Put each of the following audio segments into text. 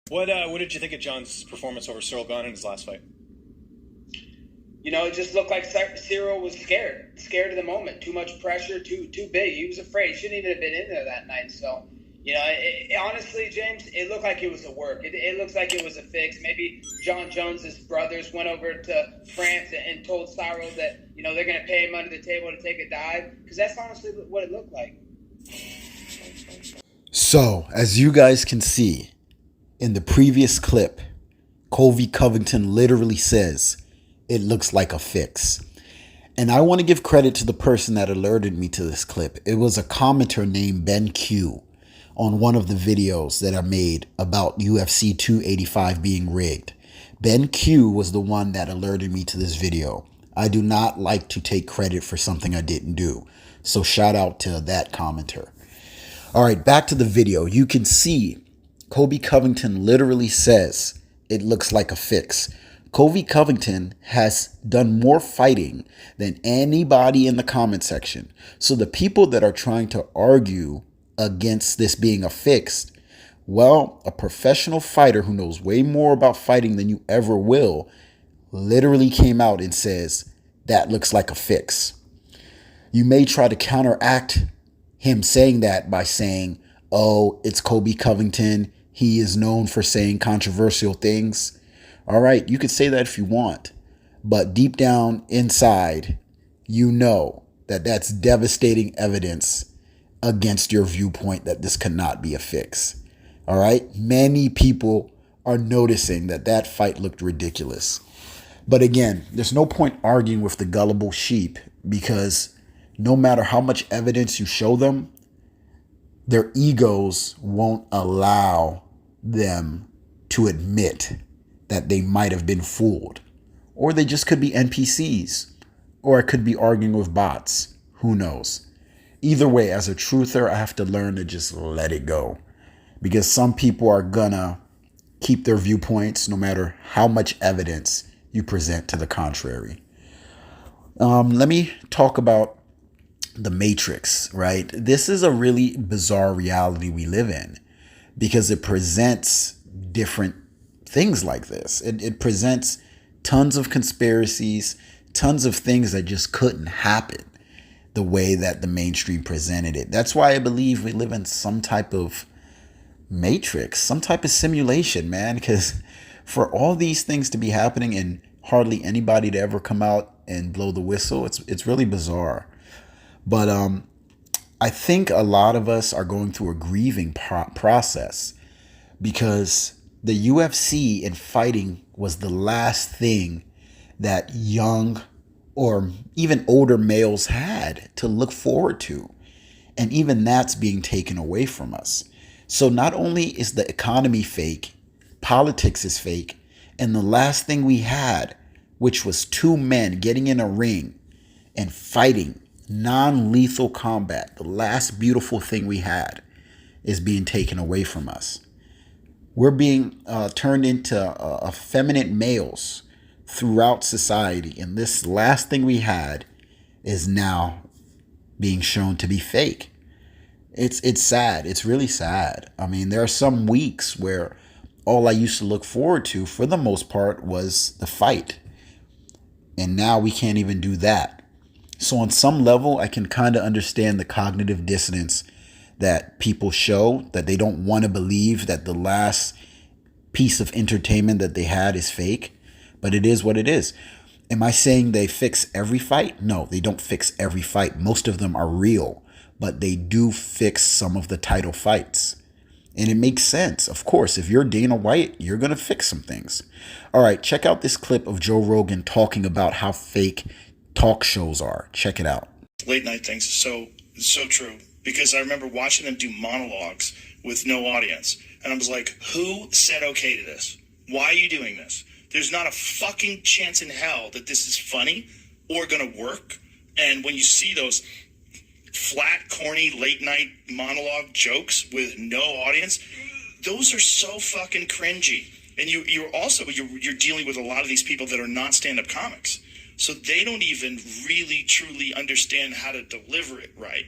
What did you think of Jon's performance over Cyril Gane in his last fight? It just looked like Cyril was scared of the moment. Too much pressure, too big. He was afraid. He shouldn't even have been in there that night. So, honestly, James, it looked like it was a work. It looks like it was a fix. Maybe Jon Jones's brothers went over to France and told Cyril that they're going to pay him under the table to take a dive, because that's honestly what it looked like. So, as you guys can see in the previous clip, Colby Covington literally says, "It looks like a fix." And I want to give credit to the person that alerted me to this clip. It was a commenter named Ben Q on one of the videos that I made about UFC 285 being rigged. Ben Q was the one that alerted me to this video. I do not like to take credit for something I didn't do. So shout out to that commenter. All right, back to the video. You can see Colby Covington literally says, "It looks like a fix." Colby Covington has done more fighting than anybody in the comment section. So the people that are trying to argue against this being a fix, well, a professional fighter who knows way more about fighting than you ever will literally came out and says, "That looks like a fix." You may try to counteract him saying that by saying, "Oh, it's Colby Covington. He is known for saying controversial things." All right, you could say that if you want, but deep down inside, you know that that's devastating evidence against your viewpoint that this cannot be a fix. All right, many people are noticing that that fight looked ridiculous. But again, there's no point arguing with the gullible sheep, because no matter how much evidence you show them, their egos won't allow them to admit that they might have been fooled. Or they just could be NPCs. Or it could be arguing with bots. Who knows? Either way, as a truther, I have to learn to just let it go. Because some people are gonna keep their viewpoints no matter how much evidence you present to the contrary. Let me talk about the Matrix, right? This is a really bizarre reality we live in, because it presents different things like this. It presents tons of conspiracies, tons of things that just couldn't happen the way that the mainstream presented it. That's why I believe we live in some type of matrix, some type of simulation, man, because for all these things to be happening and hardly anybody to ever come out and blow the whistle, it's really bizarre. But I think a lot of us are going through a grieving process, because the UFC and fighting was the last thing that young or even older males had to look forward to. And even that's being taken away from us. So not only is the economy fake, politics is fake, and the last thing we had, which was two men getting in a ring and fighting non-lethal combat, the last beautiful thing we had, is being taken away from us. We're being turned into effeminate males throughout society. And this last thing we had is now being shown to be fake. It's sad. It's really sad. I mean, there are some weeks where all I used to look forward to, for the most part, was the fight. And now we can't even do that. So on some level, I can kind of understand the cognitive dissonance that people show, that they don't want to believe that the last piece of entertainment that they had is fake. But it is what it is. Am I saying they fix every fight? No, they don't fix every fight. Most of them are real, but they do fix some of the title fights. And it makes sense. Of course, if you're Dana White, you're going to fix some things. All right, check out this clip of Joe Rogan talking about how fake talk shows are. Check it out. Late night things is so true, because I remember watching them do monologues with no audience, and I was like, who said okay to this? Why are you doing this? There's not a fucking chance in hell that this is funny or gonna work. And when you see those flat, corny, late night monologue jokes with no audience, those are so fucking cringy. And you're dealing with a lot of these people that are not stand-up comics. So they don't even really truly understand how to deliver it right.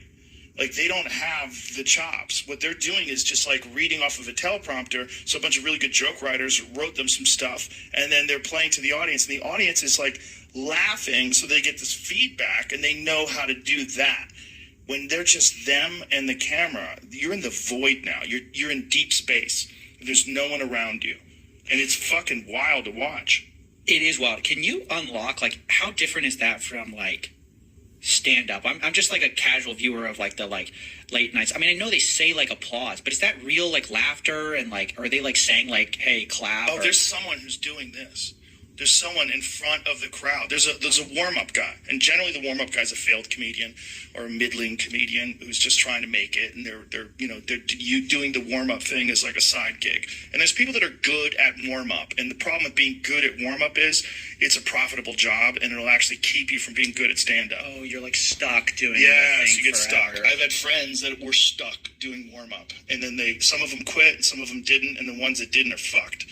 Like, they don't have the chops. What they're doing is just like reading off of a teleprompter. So a bunch of really good joke writers wrote them some stuff, and then they're playing to the audience, and the audience is like laughing, so they get this feedback, and they know how to do that. When they're just them and the camera, you're in the void now. You're in deep space. There's no one around you, and it's fucking wild to watch. It is wild. Can you unlock, like, how different is that from, like, stand-up? I'm just, like, a casual viewer of, like, the, like, late nights. I mean, I know they say, like, applause, but is that real, like, laughter? And, like, are they, like, saying, like, hey, clap? Oh, there's someone who's doing this. There's someone in front of the crowd. There's a warm-up guy, and generally the warm-up guy's a failed comedian or a middling comedian who's just trying to make it, and they're doing the warm-up thing as like a side gig. And there's people that are good at warm-up, and the problem with being good at warm-up is it's a profitable job, and it'll actually keep you from being good at stand-up. Oh, you're, like, stuck doing that Yes, thing you get forever. stuck. I've had friends that were stuck doing warm-up, and then some of them quit, and some of them didn't, and the ones that didn't are fucked.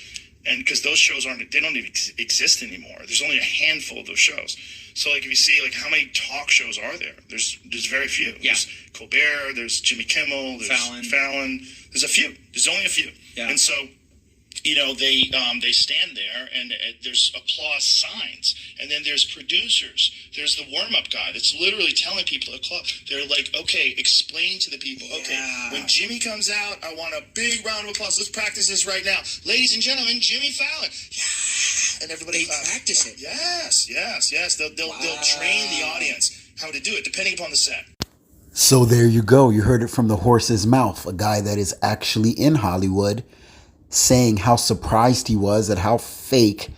And because those shows don't even exist anymore. There's only a handful of those shows. So, like, if you see, like, how many talk shows are there? There's very few. Yeah. There's Colbert, there's Jimmy Kimmel, there's Fallon. There's a few. There's only a few. Yeah. And so, they stand there, and there's applause signs. And then there's producers. There's the warm-up guy that's literally telling people at the club. They're like, okay, explain to the people. Okay, when Jimmy comes out, I want a big round of applause. Let's practice this right now. Ladies and gentlemen, Jimmy Fallon. Yeah. And everybody practice it. Yes. They'll train the audience how to do it, depending upon the set. So there you go. You heard it from the horse's mouth. A guy that is actually in Hollywood saying how surprised he was at how fake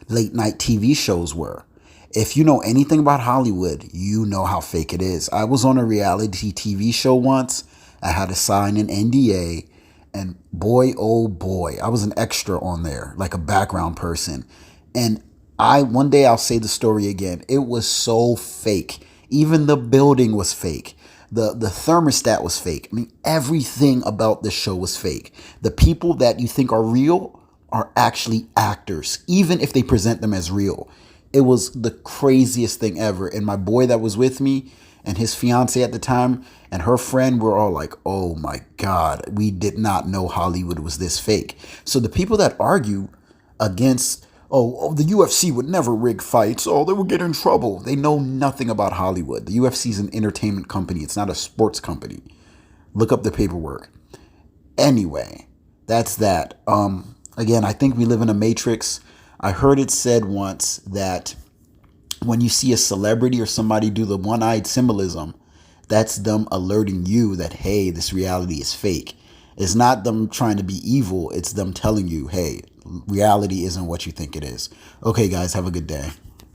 late night TV shows were. If you know anything about Hollywood, you know how fake it is. I was on a reality TV show once. I had to sign an NDA, and boy, oh boy, I was an extra on there, like a background person. And one day I'll say the story again. It was so fake. Even the building was fake. The thermostat was fake. I mean, everything about the show was fake. The people that you think are real are actually actors, even if they present them as real. It was the craziest thing ever. And my boy that was with me and his fiance at the time and her friend were all like, oh my God, we did not know Hollywood was this fake. So the people that argue against, oh, the UFC would never rig fights. Oh, they would get in trouble. They know nothing about Hollywood. The UFC is an entertainment company. It's not a sports company. Look up the paperwork. Anyway, that's that. Again, I think we live in a matrix. I heard it said once that when you see a celebrity or somebody do the one-eyed symbolism, that's them alerting you that, hey, this reality is fake. It's not them trying to be evil. It's them telling you, hey, reality isn't what you think it is. Okay, guys, have a good day.